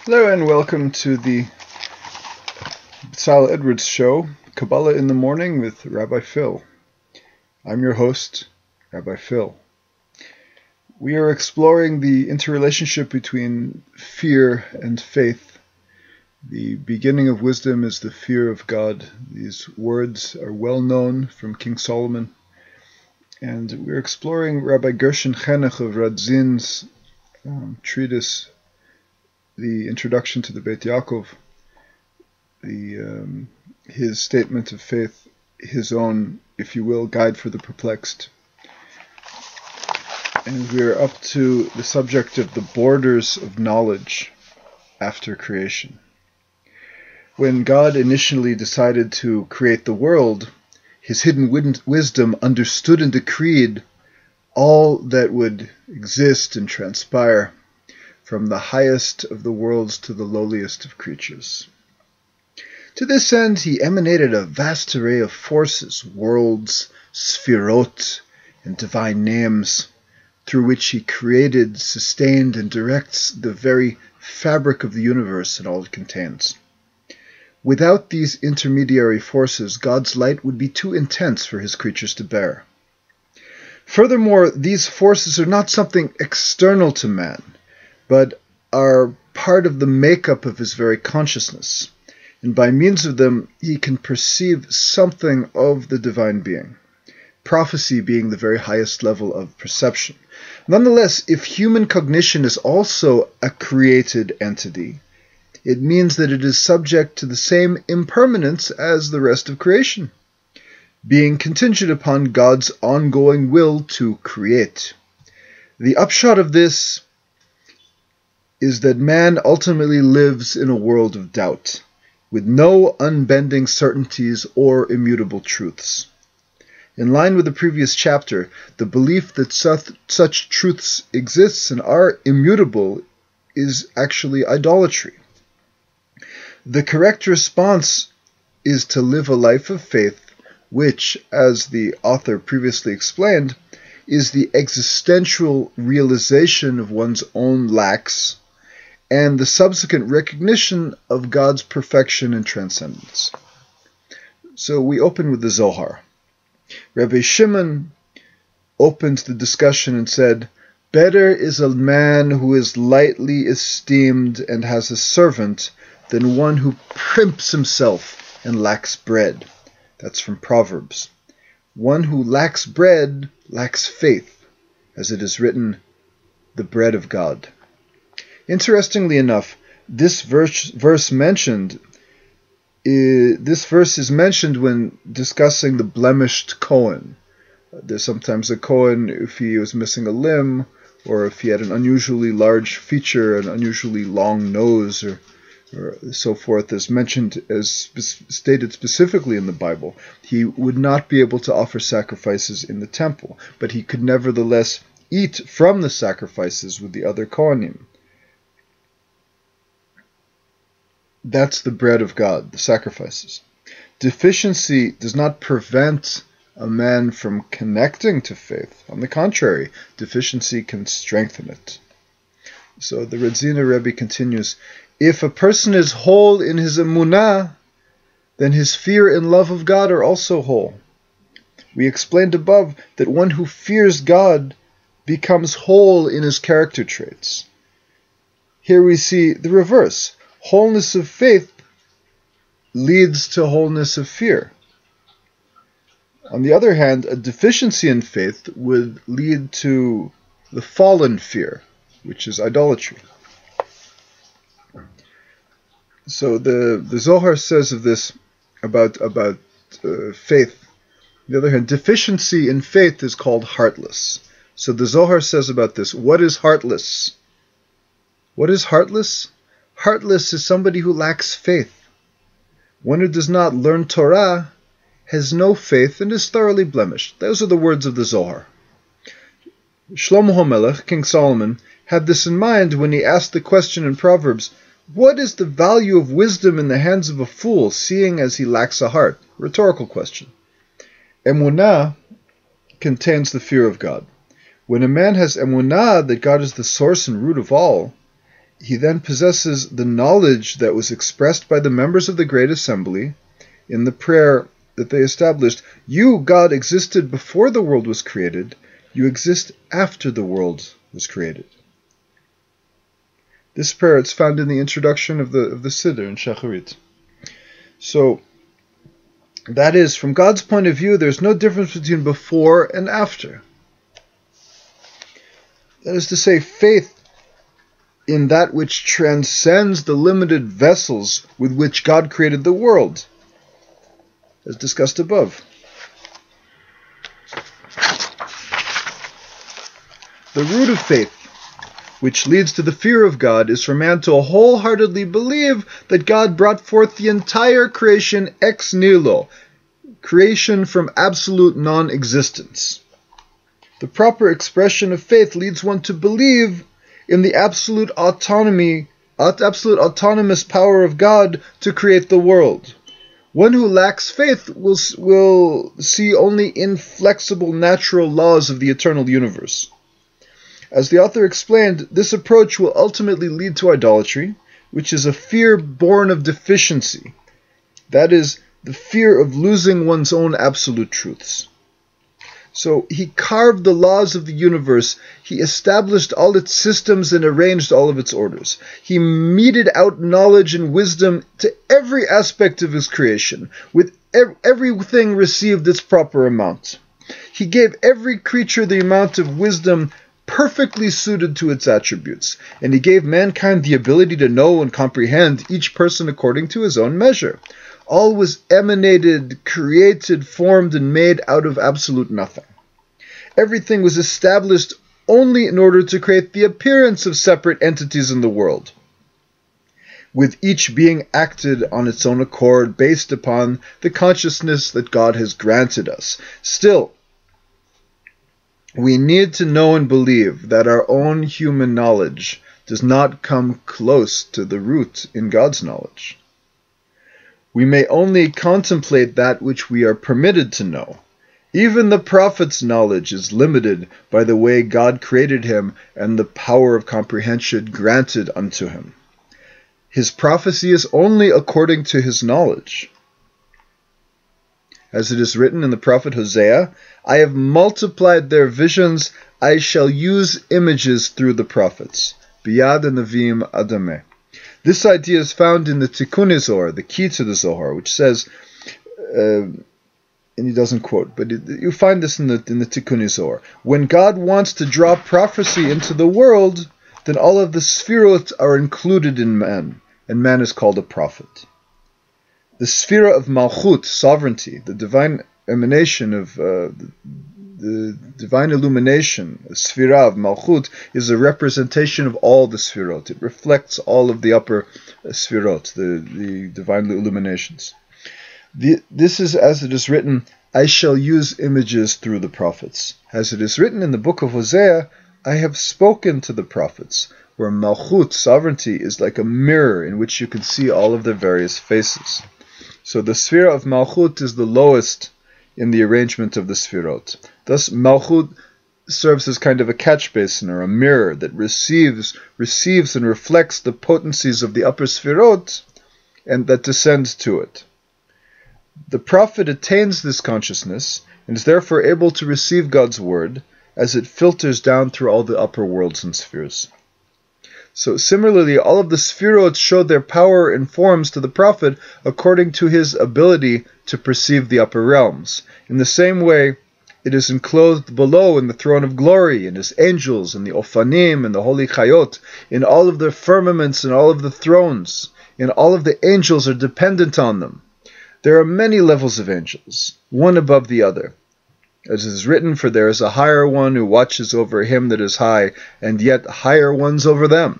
Hello and welcome to the Sal Edwards Show, Kabbalah in the Morning with Rabbi Phil. I'm your host, Rabbi Phil. We are exploring the interrelationship between fear and faith. The beginning of wisdom is the fear of God. These words are well known from King Solomon. And we're exploring Rabbi Gershon Chinuch of Radzin's treatise, the introduction to the Beit Yaakov, his statement of faith, his own, if you will, guide for the perplexed. And we're up to the subject of the borders of knowledge after creation. When God initially decided to create the world, his hidden wisdom understood and decreed all that would exist and transpire, from the highest of the worlds to the lowliest of creatures. To this end, he emanated a vast array of forces, worlds, sphirot, and divine names, through which he created, sustained, and directs the very fabric of the universe and all it contains. Without these intermediary forces, God's light would be too intense for his creatures to bear. Furthermore, these forces are not something external to man, but are part of the makeup of his very consciousness, and by means of them he can perceive something of the divine being, prophecy being the very highest level of perception. Nonetheless, if human cognition is also a created entity, it means that it is subject to the same impermanence as the rest of creation, being contingent upon God's ongoing will to create. The upshot of this is that man ultimately lives in a world of doubt, with no unbending certainties or immutable truths. In line with the previous chapter, the belief that such truths exist and are immutable is actually idolatry. The correct response is to live a life of faith, which, as the author previously explained, is the existential realization of one's own lacks and the subsequent recognition of God's perfection and transcendence. So we open with the Zohar. Rabbi Shimon opened the discussion and said, "Better is a man who is lightly esteemed and has a servant than one who primps himself and lacks bread." That's from Proverbs. One who lacks bread lacks faith, as it is written, the bread of God. Interestingly enough, this verse is mentioned when discussing the blemished Kohen. There's sometimes a Kohen, if he was missing a limb, or if he had an unusually large feature, an unusually long nose, or so forth, as mentioned, as stated specifically in the Bible, he would not be able to offer sacrifices in the temple, but he could nevertheless eat from the sacrifices with the other Kohanim. That's the bread of God, the sacrifices. Deficiency does not prevent a man from connecting to faith. On the contrary, deficiency can strengthen it. So the Radzina Rebbe continues, if a person is whole in his emunah, then his fear and love of God are also whole. We explained above that one who fears God becomes whole in his character traits. Here we see the reverse. Wholeness of faith leads to wholeness of fear. On the other hand, a deficiency in faith would lead to the fallen fear, which is idolatry. So the Zohar says of this about faith. On the other hand, deficiency in faith is called heartless. So the Zohar says about this, what is heartless? What is heartless? Heartless is somebody who lacks faith. One who does not learn Torah has no faith and is thoroughly blemished. Those are the words of the Zohar. Shlomo HaMelech, King Solomon, had this in mind when he asked the question in Proverbs, what is the value of wisdom in the hands of a fool, seeing as he lacks a heart? Rhetorical question. Emunah contains the fear of God. When a man has emunah that God is the source and root of all, he then possesses the knowledge that was expressed by the members of the Great Assembly in the prayer that they established. You, God, existed before the world was created. You exist after the world was created. This prayer, it's found in the introduction of the Siddur in Shacharit. So, that is, from God's point of view, there's no difference between before and after. That is to say, faith in that which transcends the limited vessels with which God created the world, as discussed above. The root of faith, which leads to the fear of God, is for man to wholeheartedly believe that God brought forth the entire creation ex nihilo, creation from absolute non-existence. The proper expression of faith leads one to believe in the absolute autonomous power of God to create the world. One who lacks faith will see only inflexible natural laws of the eternal universe. As the author explained, this approach will ultimately lead to idolatry, which is a fear born of deficiency. That is, the fear of losing one's own absolute truths. So he carved the laws of the universe, he established all its systems and arranged all of its orders. He meted out knowledge and wisdom to every aspect of his creation, with everything received its proper amount. He gave every creature the amount of wisdom perfectly suited to its attributes, and he gave mankind the ability to know and comprehend each person according to his own measure. All was emanated, created, formed, and made out of absolute nothing. Everything was established only in order to create the appearance of separate entities in the world, with each being acted on its own accord based upon the consciousness that God has granted us. Still, we need to know and believe that our own human knowledge does not come close to the root in God's knowledge. We may only contemplate that which we are permitted to know. Even the prophet's knowledge is limited by the way God created him and the power of comprehension granted unto him. His prophecy is only according to his knowledge. As it is written in the prophet Hosea, I have multiplied their visions, I shall use images through the prophets. Biyad Nevi'im Adameh. This idea is found in the Tikkun Zohar, the key to the Zohar, which says, and he doesn't quote, but you find this in the Tikkun Zohar. When God wants to draw prophecy into the world, then all of the sfirot are included in man, and man is called a prophet. The sphera of Malchut, sovereignty, the divine emanation of the divine illumination, the sphera of Malchut, is a representation of all the sphirot. It reflects all of the upper sphirot, the divine illuminations. This is as it is written, I shall use images through the prophets. As it is written in the book of Hosea, I have spoken to the prophets, where Malchut, sovereignty, is like a mirror in which you can see all of their various faces. So the sphera of Malchut is the lowest in the arrangement of the sphirot. Thus, Malchut serves as kind of a catch basin or a mirror that receives and reflects the potencies of the upper sphirot and that descends to it. The prophet attains this consciousness and is therefore able to receive God's word as it filters down through all the upper worlds and spheres. So similarly, all of the sphirot show their power and forms to the prophet according to his ability to perceive the upper realms. In the same way, it is enclosed below in the throne of glory, in his angels, in the Ophanim, and the holy Chayot, in all of the firmaments and all of the thrones, and all of the angels are dependent on them. There are many levels of angels, one above the other. As is written, for there is a higher one who watches over him that is high, and yet higher ones over them.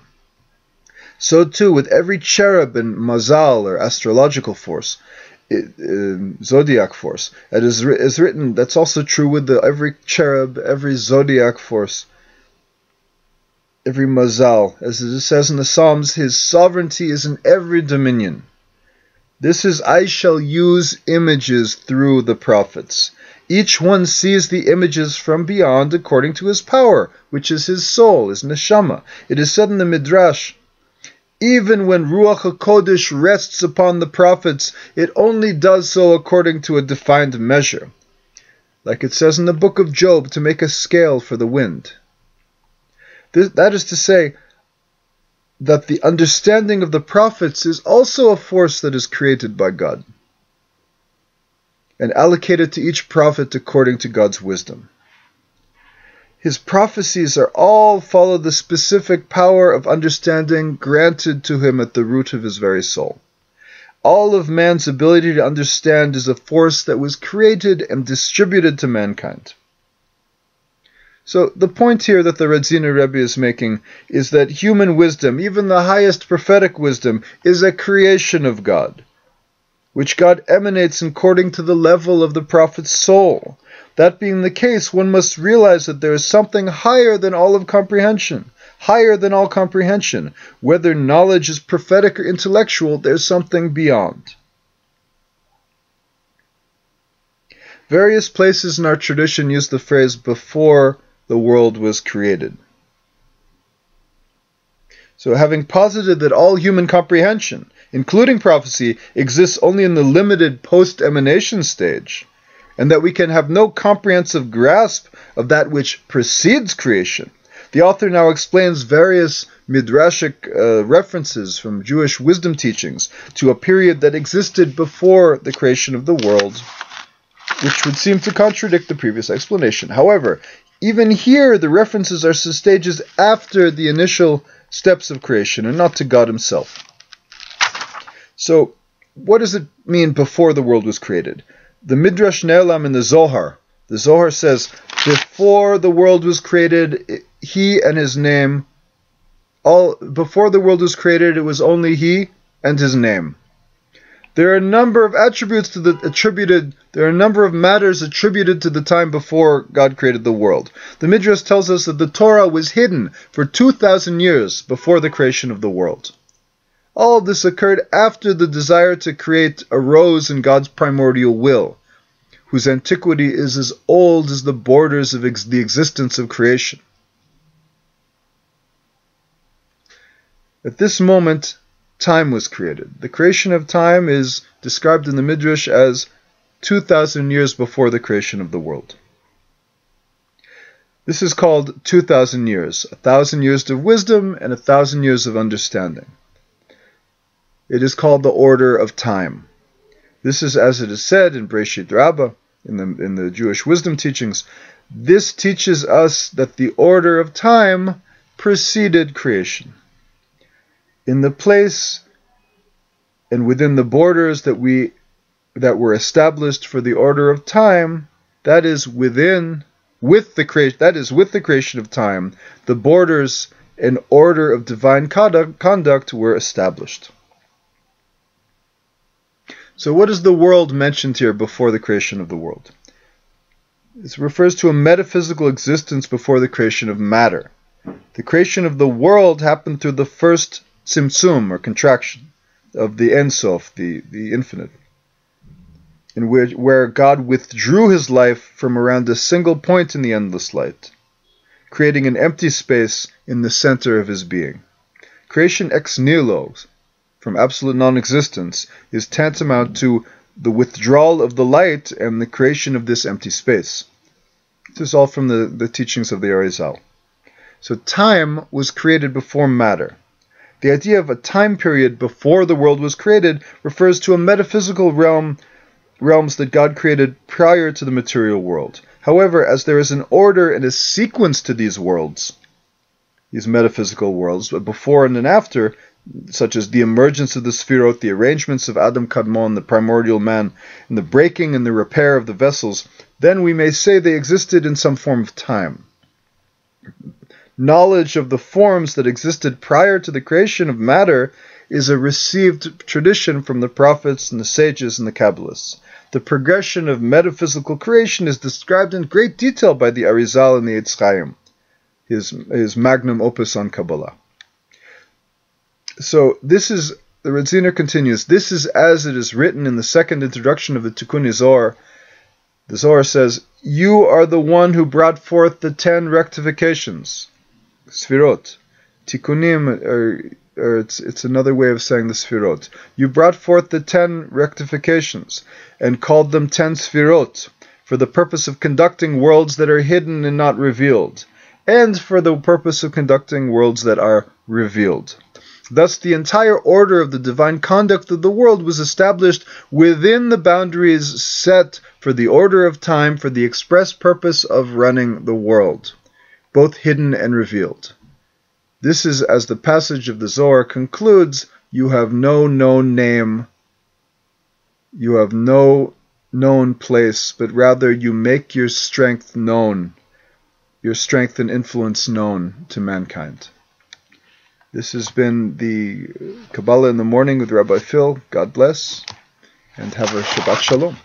So too with every cherub and mazal, or astrological force, zodiac force. It is written, that's also true with every cherub, every zodiac force, every mazal. As it says in the Psalms, his sovereignty is in every dominion. This is, I shall use images through the prophets. Each one sees the images from beyond according to his power, which is his soul, his neshama. It is said in the Midrash Even when Ruach HaKodesh rests upon the prophets, it only does so according to a defined measure. Like it says in the book of Job, to make a scale for the wind. That is to say, that the understanding of the prophets is also a force that is created by God and allocated to each prophet according to God's wisdom. His prophecies are all follow the specific power of understanding granted to him at the root of his very soul. All of man's ability to understand is a force that was created and distributed to mankind. So the point here that the Radziner Rebbe is making is that human wisdom, even the highest prophetic wisdom, is a creation of God, which God emanates according to the level of the prophet's soul. That being the case, one must realize that there is something higher than all of comprehension, higher than all comprehension. Whether knowledge is prophetic or intellectual, there's something beyond. Various places in our tradition use the phrase before the world was created. So having posited that all human comprehension, including prophecy, exists only in the limited post-emanation stage, and that we can have no comprehensive grasp of that which precedes creation, the author now explains various midrashic references from Jewish wisdom teachings to a period that existed before the creation of the world, which would seem to contradict the previous explanation. However, even here the references are to stages after the initial steps of creation and not to God himself. So, what does it mean before the world was created? The Midrash Ne'elam in the Zohar says, before the world was created, he and his name, before the world was created, it was only he and his name. There are a number of there are a number of matters attributed to the time before God created the world. The Midrash tells us that the Torah was hidden for 2,000 years before the creation of the world. All of this occurred after the desire to create arose in God's primordial will, whose antiquity is as old as the borders of the existence of creation. At this moment, time was created. The creation of time is described in the Midrash as 2,000 years before the creation of the world. This is called 2,000 years, 1,000 years of wisdom and 1,000 years of understanding. It is called the order of time. This is as it is said in Breshit Rabbah, in the Jewish wisdom teachings. This teaches us that the order of time preceded creation. In the place and within the borders that were established for the order of time, that is with the creation of time, the borders and order of divine conduct were established. So what is the world mentioned here before the creation of the world? It refers to a metaphysical existence before the creation of matter. The creation of the world happened through the first tzimtzum, or contraction, of the Ein Sof, the infinite, in where God withdrew his life from around a single point in the endless light, creating an empty space in the center of his being. Creation ex nihilo, from absolute non-existence, is tantamount to the withdrawal of the light and the creation of this empty space. This is all from the teachings of the Arizal. So time was created before matter. The idea of a time period before the world was created refers to a metaphysical realms that God created prior to the material world. However, as there is an order and a sequence to these worlds, these metaphysical worlds, but before and after, such as the emergence of the Sefirot, the arrangements of Adam Kadmon, the primordial man, and the breaking and the repair of the vessels, then we may say they existed in some form of time. Knowledge of the forms that existed prior to the creation of matter is a received tradition from the prophets and the sages and the Kabbalists. The progression of metaphysical creation is described in great detail by the Arizal and the Eitz Chaim, his magnum opus on Kabbalah. So the Radziner continues, this is as it is written in the second introduction of the Tikkun Zohar. The Zohar says, you are the one who brought forth the 10 rectifications, Sfirot. Tikkunim or it's another way of saying the Sfirot. You brought forth the 10 rectifications and called them 10 Sfirot for the purpose of conducting worlds that are hidden and not revealed, and for the purpose of conducting worlds that are revealed. Thus, the entire order of the divine conduct of the world was established within the boundaries set for the order of time for the express purpose of running the world, both hidden and revealed. This is, as the passage of the Zohar concludes, you have no known name, you have no known place, but rather you make your strength known, your strength and influence known to mankind. This has been the Kabbalah in the Morning with Rabbi Phil. God bless, and have a Shabbat Shalom.